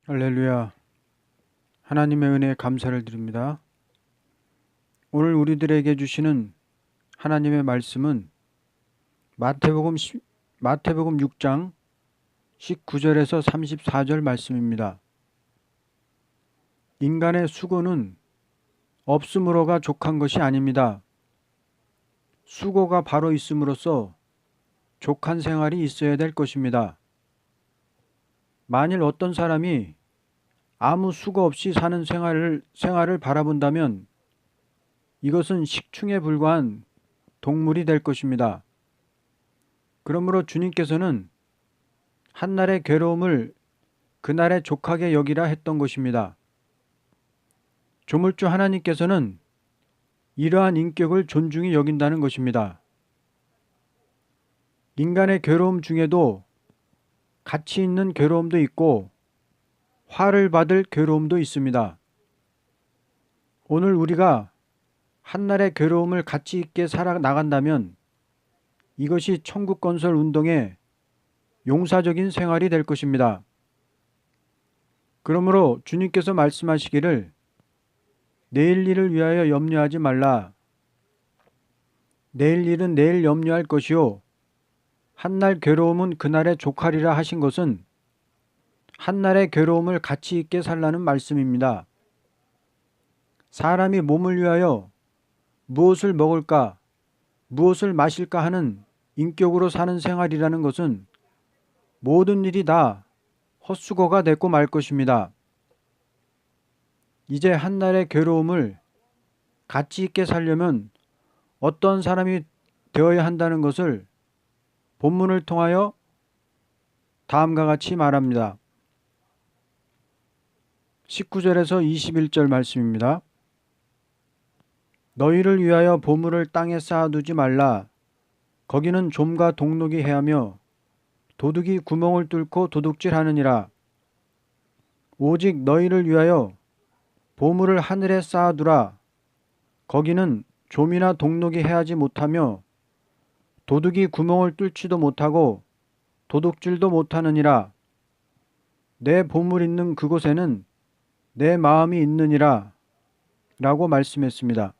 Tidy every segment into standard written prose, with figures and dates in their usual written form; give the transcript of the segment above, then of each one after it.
할렐루야. 하나님의 은혜에 감사를 드립니다. 오늘 우리들에게 주시는 하나님의 말씀은 마태복음 6장 19절에서 34절 말씀입니다. 인간의 수고는 없음으로가 족한 것이 아닙니다. 수고가 바로 있음으로써 족한 생활이 있어야 될 것입니다. 만일 어떤 사람이 아무 수고 없이 사는 생활을 바라본다면 이것은 식충에 불과한 동물이 될 것입니다. 그러므로 주님께서는 한날의 괴로움을 그날의 족하게 여기라 했던 것입니다. 조물주 하나님께서는 이러한 인격을 존중히 여긴다는 것입니다. 인간의 괴로움 중에도 가치 있는 괴로움도 있고 화를 받을 괴로움도 있습니다. 오늘 우리가 한날의 괴로움을 가치 있게 살아나간다면 이것이 천국 건설 운동의 용사적인 생활이 될 것입니다. 그러므로 주님께서 말씀하시기를 내일 일을 위하여 염려하지 말라. 내일 일은 내일 염려할 것이요 한날 괴로움은 그날의 족하리라 하신 것은 한날의 괴로움을 가치 있게 살라는 말씀입니다. 사람이 몸을 위하여 무엇을 먹을까, 무엇을 마실까 하는 인격으로 사는 생활이라는 것은 모든 일이 다 헛수고가 됐고 말 것입니다. 이제 한날의 괴로움을 가치 있게 살려면 어떤 사람이 되어야 한다는 것을 본문을 통하여 다음과 같이 말합니다. 19절에서 21절 말씀입니다. 너희를 위하여 보물을 땅에 쌓아두지 말라. 거기는 좀과 동록이 해하며 도둑이 구멍을 뚫고 도둑질하느니라. 오직 너희를 위하여 보물을 하늘에 쌓아두라. 거기는 좀이나 동록이 해하지 못하며 도둑이 구멍을 뚫지도 못하고 도둑질도 못하느니라. 내 보물 있는 그곳에는 내 마음이 있느니라 라고 말씀했습니다.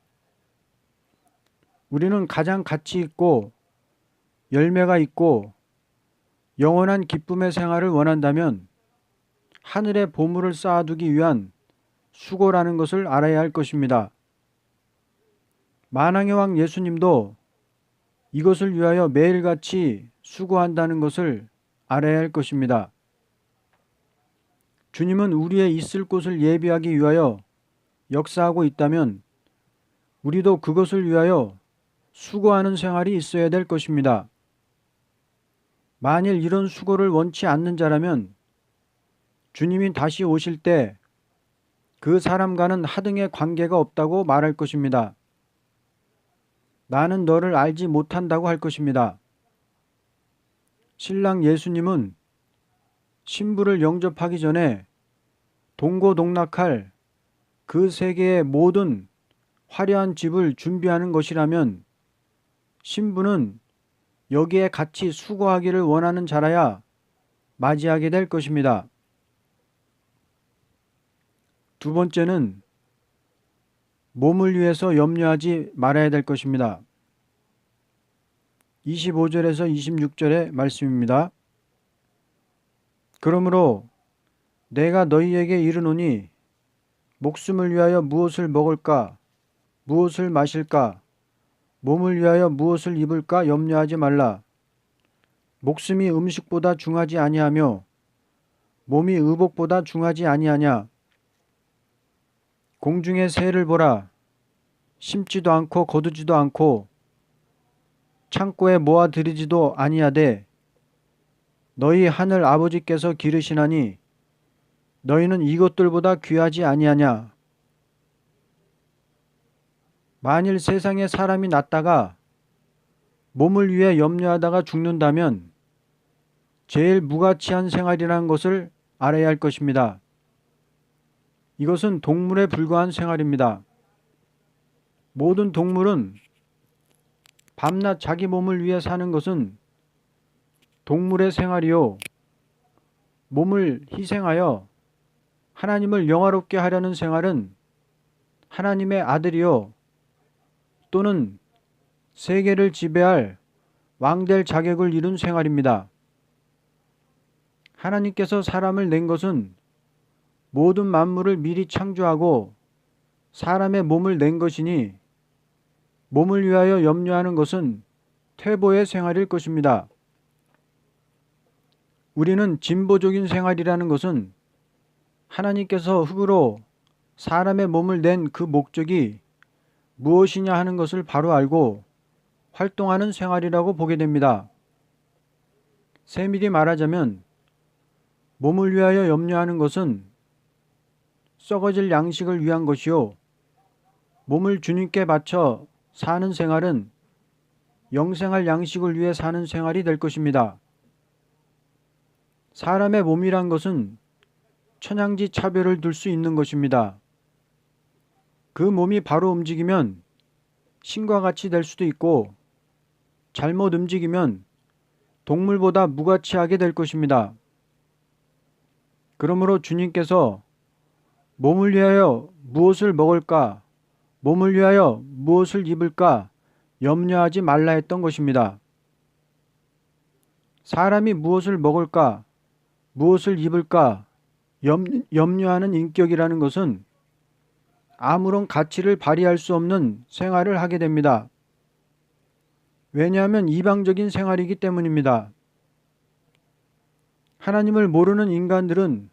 우리는 가장 가치 있고 열매가 있고 영원한 기쁨의 생활을 원한다면 하늘의 보물을 쌓아두기 위한 수고라는 것을 알아야 할 것입니다. 만왕의 왕 예수님도 이것을 위하여 매일같이 수고한다는 것을 알아야 할 것입니다. 주님은 우리의 있을 곳을 예비하기 위하여 역사하고 있다면 우리도 그것을 위하여 수고하는 생활이 있어야 될 것입니다. 만일 이런 수고를 원치 않는 자라면 주님이 다시 오실 때 그 사람과는 하등의 관계가 없다고 말할 것입니다. 나는 너를 알지 못한다고 할 것입니다. 신랑 예수님은 신부를 영접하기 전에 동고동락할 그 세계의 모든 화려한 집을 준비하는 것이라면 신부는 여기에 같이 수고하기를 원하는 자라야 맞이하게 될 것입니다. 두 번째는 몸을 위해서 염려하지 말아야 될 것입니다. 25절에서 26절의 말씀입니다. 그러므로 내가 너희에게 이르노니 목숨을 위하여 무엇을 먹을까, 무엇을 마실까, 몸을 위하여 무엇을 입을까 염려하지 말라. 목숨이 음식보다 중하지 아니하며 몸이 의복보다 중하지 아니하냐. 공중의 새를 보라. 심지도 않고 거두지도 않고 창고에 모아들이지도 아니하되 너희 하늘 아버지께서 기르시나니 너희는 이것들보다 귀하지 아니하냐. 만일 세상에 사람이 났다가 몸을 위해 염려하다가 죽는다면 제일 무가치한 생활이라는 것을 알아야 할 것입니다. 이것은 동물에 불과한 생활입니다. 모든 동물은 밤낮 자기 몸을 위해 사는 것은 동물의 생활이요. 몸을 희생하여 하나님을 영화롭게 하려는 생활은 하나님의 아들이요 또는 세계를 지배할 왕될 자격을 이룬 생활입니다. 하나님께서 사람을 낸 것은 모든 만물을 미리 창조하고 사람의 몸을 낸 것이니 몸을 위하여 염려하는 것은 퇴보의 생활일 것입니다. 우리는 진보적인 생활이라는 것은 하나님께서 흙으로 사람의 몸을 낸 그 목적이 무엇이냐 하는 것을 바로 알고 활동하는 생활이라고 보게 됩니다. 세밀히 말하자면 몸을 위하여 염려하는 것은 썩어질 양식을 위한 것이요 몸을 주님께 바쳐 사는 생활은 영생할 양식을 위해 사는 생활이 될 것입니다. 사람의 몸이란 것은 천양지 차별을 둘 수 있는 것입니다. 그 몸이 바로 움직이면 신과 같이 될 수도 있고 잘못 움직이면 동물보다 무가치하게 될 것입니다. 그러므로 주님께서 몸을 위하여 무엇을 먹을까, 몸을 위하여 무엇을 입을까 염려하지 말라 했던 것입니다. 사람이 무엇을 먹을까, 무엇을 입을까 염려하는 인격이라는 것은 아무런 가치를 발휘할 수 없는 생활을 하게 됩니다. 왜냐하면 이방적인 생활이기 때문입니다. 하나님을 모르는 인간들은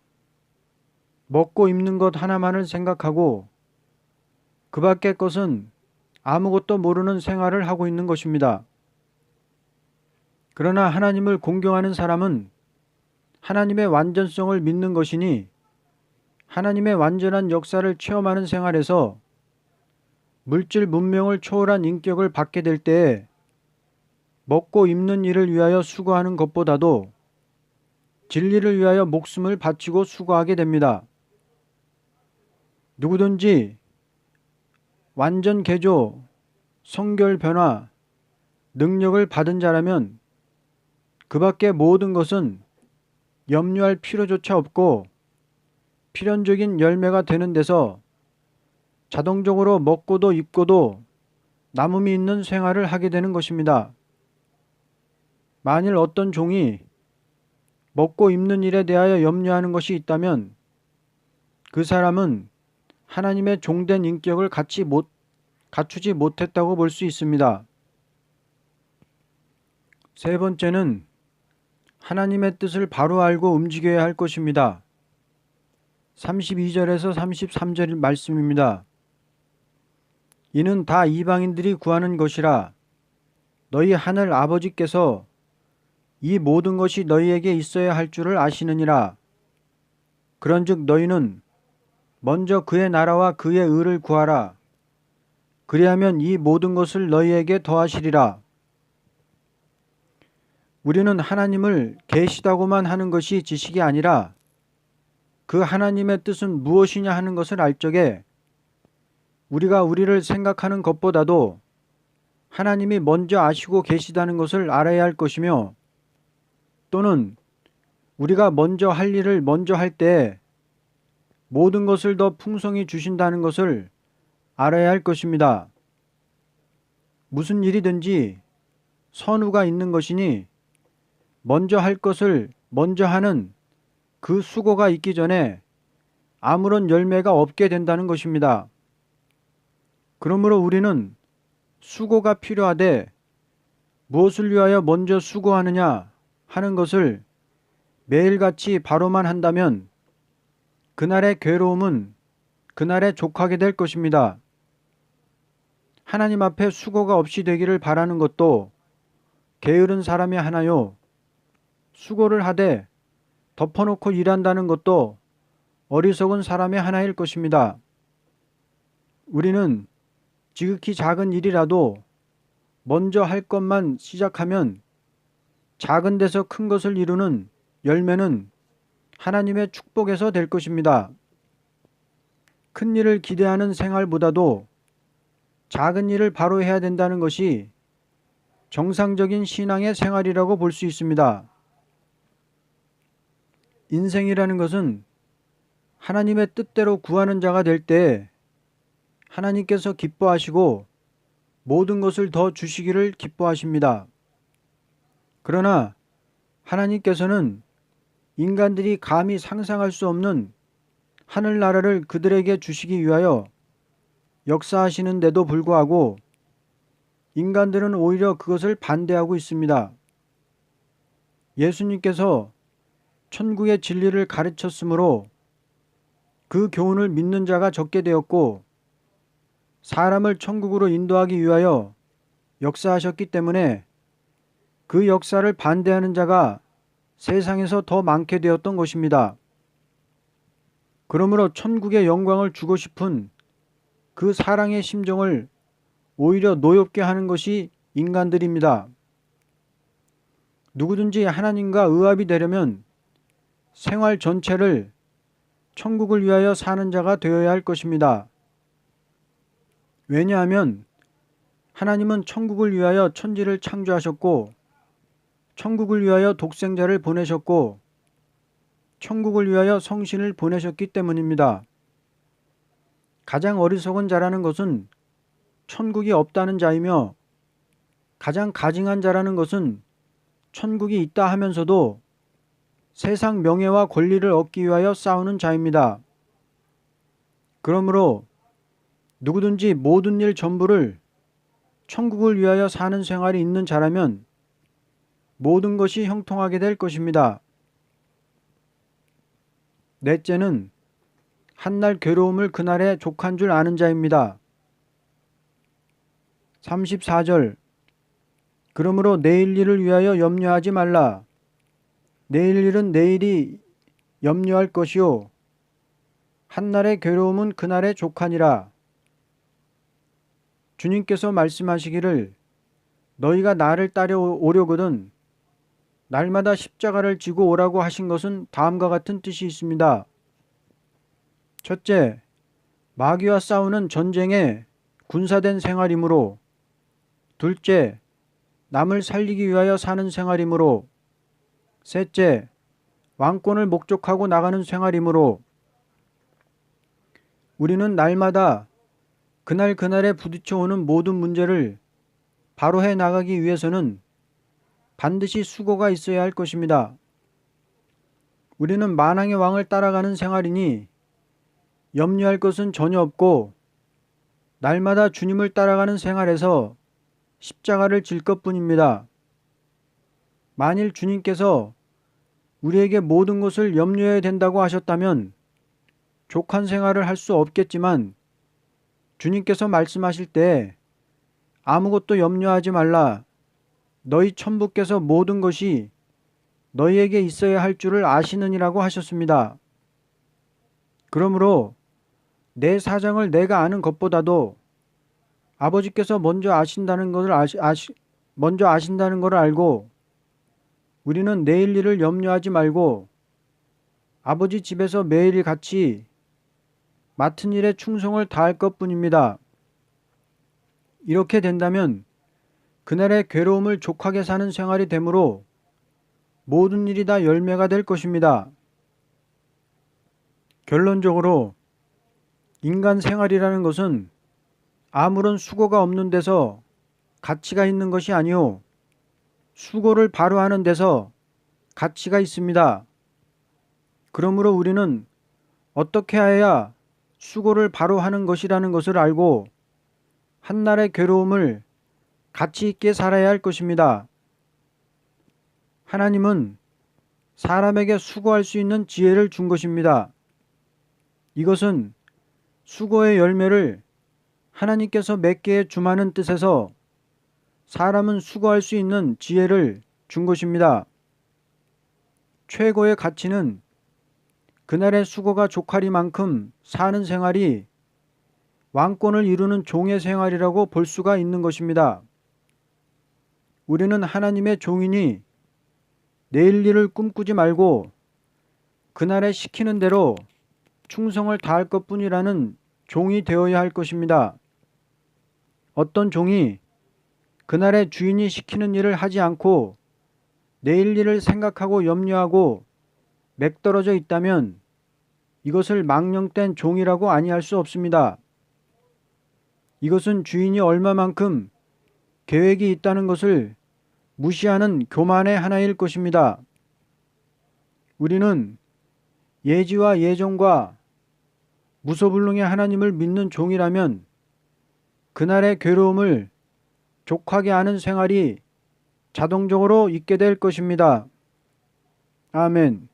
먹고 입는 것 하나만을 생각하고 그 밖의 것은 아무것도 모르는 생활을 하고 있는 것입니다. 그러나 하나님을 공경하는 사람은 하나님의 완전성을 믿는 것이니 하나님의 완전한 역사를 체험하는 생활에서 물질 문명을 초월한 인격을 받게 될 때에 먹고 입는 일을 위하여 수고하는 것보다도 진리를 위하여 목숨을 바치고 수고하게 됩니다. 누구든지 완전 개조, 성결 변화, 능력을 받은 자라면 그 밖의 모든 것은 염려할 필요조차 없고 필연적인 열매가 되는 데서 자동적으로 먹고도 입고도 남음이 있는 생활을 하게 되는 것입니다. 만일 어떤 종이 먹고 입는 일에 대하여 염려하는 것이 있다면 그 사람은 하나님의 종된 인격을 갖추지 못했다고 볼 수 있습니다. 세 번째는 하나님의 뜻을 바로 알고 움직여야 할 것입니다. 32절에서 33절 말씀입니다. 이는 다 이방인들이 구하는 것이라 너희 하늘 아버지께서 이 모든 것이 너희에게 있어야 할 줄을 아시느니라. 그런즉 너희는 먼저 그의 나라와 그의 의를 구하라. 그리하면 이 모든 것을 너희에게 더하시리라. 우리는 하나님을 계시다고만 하는 것이 지식이 아니라 그 하나님의 뜻은 무엇이냐 하는 것을 알 적에 우리가 우리를 생각하는 것보다도 하나님이 먼저 아시고 계시다는 것을 알아야 할 것이며 또는 우리가 먼저 할 일을 먼저 할 때 모든 것을 더 풍성히 주신다는 것을 알아야 할 것입니다. 무슨 일이든지 선우가 있는 것이니 먼저 할 것을 먼저 하는 그 수고가 있기 전에 아무런 열매가 없게 된다는 것입니다. 그러므로 우리는 수고가 필요하되 무엇을 위하여 먼저 수고하느냐 하는 것을 매일같이 바로만 한다면 그날의 괴로움은 그날에 족하게 될 것입니다. 하나님 앞에 수고가 없이 되기를 바라는 것도 게으른 사람이 하나요. 수고를 하되 덮어놓고 일한다는 것도 어리석은 사람의 하나일 것입니다. 우리는 지극히 작은 일이라도 먼저 할 것만 시작하면 작은 데서 큰 것을 이루는 열매는 하나님의 축복에서 될 것입니다. 큰 일을 기대하는 생활보다도 작은 일을 바로 해야 된다는 것이 정상적인 신앙의 생활이라고 볼 수 있습니다. 인생이라는 것은 하나님의 뜻대로 구하는 자가 될 때 하나님께서 기뻐하시고 모든 것을 더 주시기를 기뻐하십니다. 그러나 하나님께서는 인간들이 감히 상상할 수 없는 하늘나라를 그들에게 주시기 위하여 역사하시는데도 불구하고 인간들은 오히려 그것을 반대하고 있습니다. 예수님께서 천국의 진리를 가르쳤으므로 그 교훈을 믿는 자가 적게 되었고 사람을 천국으로 인도하기 위하여 역사하셨기 때문에 그 역사를 반대하는 자가 세상에서 더 많게 되었던 것입니다. 그러므로 천국의 영광을 주고 싶은 그 사랑의 심정을 오히려 노엽게 하는 것이 인간들입니다. 누구든지 하나님과 의합이 되려면 생활 전체를 천국을 위하여 사는 자가 되어야 할 것입니다. 왜냐하면 하나님은 천국을 위하여 천지를 창조하셨고 천국을 위하여 독생자를 보내셨고 천국을 위하여 성신을 보내셨기 때문입니다. 가장 어리석은 자라는 것은 천국이 없다는 자이며 가장 가증한 자라는 것은 천국이 있다 하면서도 세상 명예와 권리를 얻기 위하여 싸우는 자입니다. 그러므로 누구든지 모든 일 전부를 천국을 위하여 사는 생활이 있는 자라면 모든 것이 형통하게 될 것입니다. 넷째는 한날 괴로움을 그날에 족한 줄 아는 자입니다. 34절 그러므로 내일 일을 위하여 염려하지 말라. 내일 일은 내일이 염려할 것이요 한날의 괴로움은 그날의 족하니라. 주님께서 말씀하시기를 너희가 나를 따라오려거든 날마다 십자가를 지고 오라고 하신 것은 다음과 같은 뜻이 있습니다. 첫째, 마귀와 싸우는 전쟁의 군사된 생활이므로 둘째, 남을 살리기 위하여 사는 생활이므로 셋째, 왕권을 목적하고 나가는 생활이므로 우리는 날마다 그날에 부딪혀오는 모든 문제를 바로 해 나가기 위해서는 반드시 수고가 있어야 할 것입니다. 우리는 만왕의 왕을 따라가는 생활이니 염려할 것은 전혀 없고 날마다 주님을 따라가는 생활에서 십자가를 질 것뿐입니다. 만일 주님께서 우리에게 모든 것을 염려해야 된다고 하셨다면 족한 생활을 할 수 없겠지만 주님께서 말씀하실 때 아무것도 염려하지 말라. 너희 천부께서 모든 것이 너희에게 있어야 할 줄을 아시느니라고 하셨습니다. 그러므로 내 사정을 내가 아는 것보다도 아버지께서 먼저 아신다는 것을 먼저 아신다는 것을 알고 우리는 내일 일을 염려하지 말고 아버지 집에서 매일 같이 맡은 일에 충성을 다할 것뿐입니다. 이렇게 된다면 그날의 괴로움을 족하게 사는 생활이 되므로 모든 일이 다 열매가 될 것입니다. 결론적으로 인간 생활이라는 것은 아무런 수고가 없는 데서 가치가 있는 것이 아니오 수고를 바로 하는 데서 가치가 있습니다. 그러므로 우리는 어떻게 해야 수고를 바로 하는 것이라는 것을 알고 한날의 괴로움을 가치 있게 살아야 할 것입니다. 하나님은 사람에게 수고할 수 있는 지혜를 준 것입니다. 이것은 수고의 열매를 하나님께서 맺게 주마는 뜻에서 사람은 수고할 수 있는 지혜를 준 것입니다. 최고의 가치는 그날의 수고가 족하리만큼 사는 생활이 왕권을 이루는 종의 생활이라고 볼 수가 있는 것입니다. 우리는 하나님의 종이니 내일 일을 꿈꾸지 말고 그날에 시키는 대로 충성을 다할 것뿐이라는 종이 되어야 할 것입니다. 어떤 종이 그날에 주인이 시키는 일을 하지 않고 내일 일을 생각하고 염려하고 맥떨어져 있다면 이것을 망령된 종이라고 아니할 수 없습니다. 이것은 주인이 얼마만큼 계획이 있다는 것을 무시하는 교만의 하나일 것입니다. 우리는 예지와 예정과 무소불능의 하나님을 믿는 종이라면 그날의 괴로움을 족하게 하는 생활이 자동적으로 있게 될 것입니다. 아멘.